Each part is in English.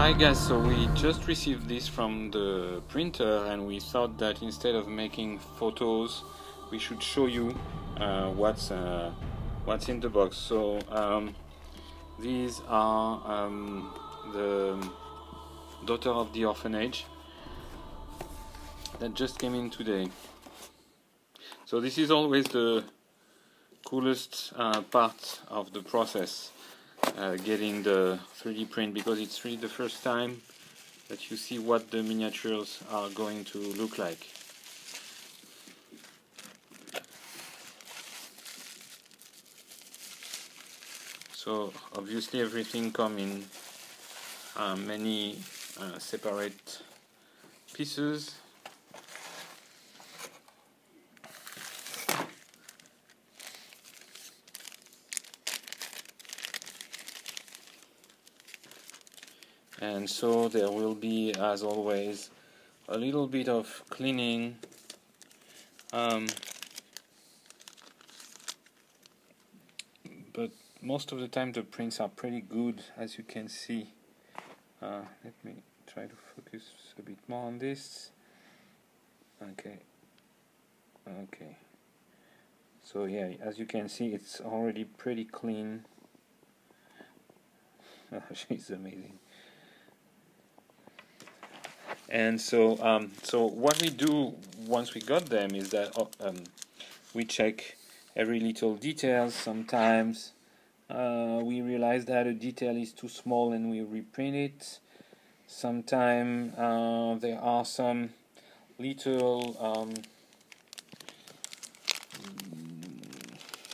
Hi guys, so we just received this from the printer and we thought that instead of making photos we should show you what's in the box. So these are the daughter of the orphanage that just came in today. So this is always the coolest part of the process, getting the 3D print, because it's really the first time that you see what the miniatures are going to look like. So obviously everything comes in many separate pieces. And so there will be, as always, a little bit of cleaning, but most of the time the prints are pretty good, as you can see. Let me try to focus a bit more on this. Okay. So yeah, as you can see, it's already pretty clean. She's amazing. And so so what we do once we got them is that we check every little detail. Sometimes we realize that a detail is too small and we reprint it. Sometimes there are some little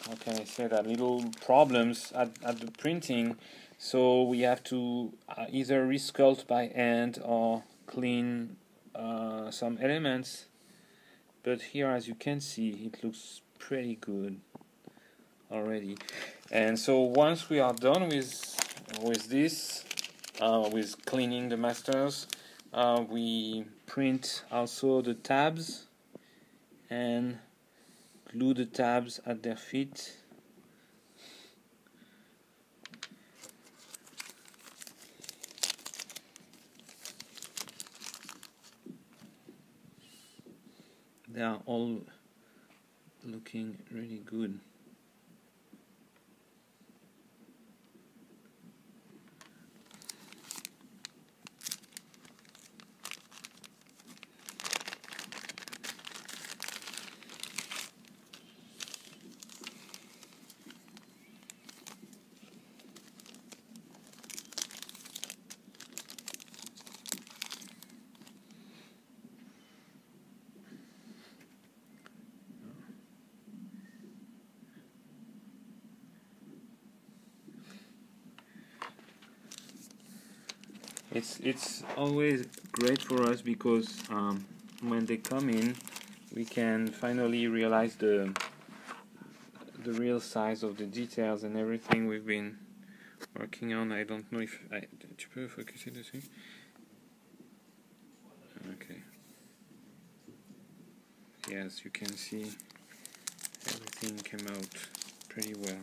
how can I say that, little problems at the printing, so we have to either resculpt by hand or clean some elements. But here, as you can see, it looks pretty good already. And so once we are done with this, with cleaning the masters, we print also the tabs and glue the tabs at their feet. They are all looking really good. It's always great for us because when they come in, we can finally realize the real size of the details and everything we've been working on. I don't know if tu peux focuser dessus? Okay. Yes, you can see everything came out pretty well.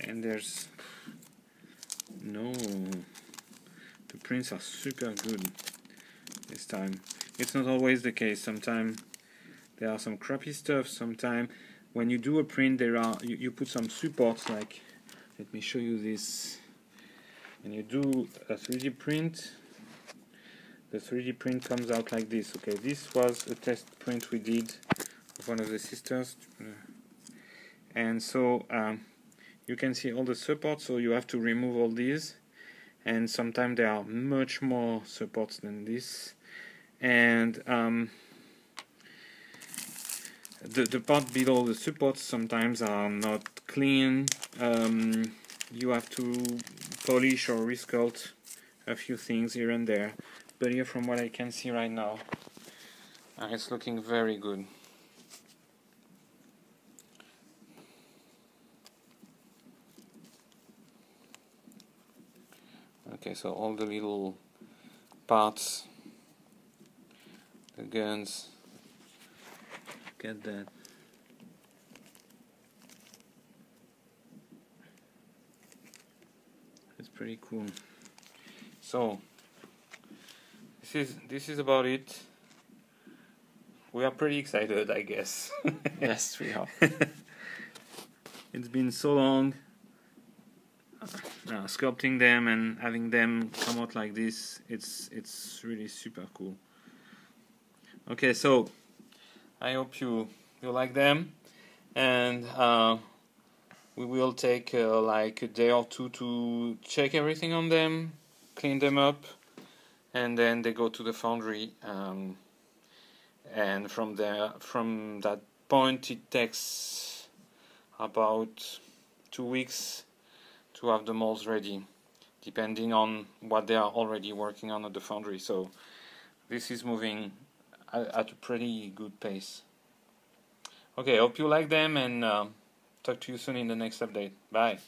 And there's the prints are super good this time. It's not always the case. Sometimes there are some crappy stuff. Sometimes when you do a print, there are you put some supports, like, let me show you this. When you do a 3D print, the 3D print comes out like this. Okay, this was a test print we did of one of the sisters, and so you can see all the supports, so you have to remove all these, and sometimes there are much more supports than this, and the part below the supports sometimes are not clean. You have to polish or resculpt a few things here and there, but here, from what I can see right now, it's looking very good. Okay, so all the little parts, the guns, look at that. It's pretty cool. So this is about it. We are pretty excited, I guess. Yes, we are. It's been so long sculpting them and having them come out like this. It's really super cool. Okay, so I hope you like them, and we will take like a day or two to check everything on them, clean them up, and then they go to the foundry. And from that point, it takes about 2 weeks to have the molds ready, depending on what they are already working on at the foundry. So this is moving at a pretty good pace. Okay, hope you like them, and talk to you soon in the next update. Bye.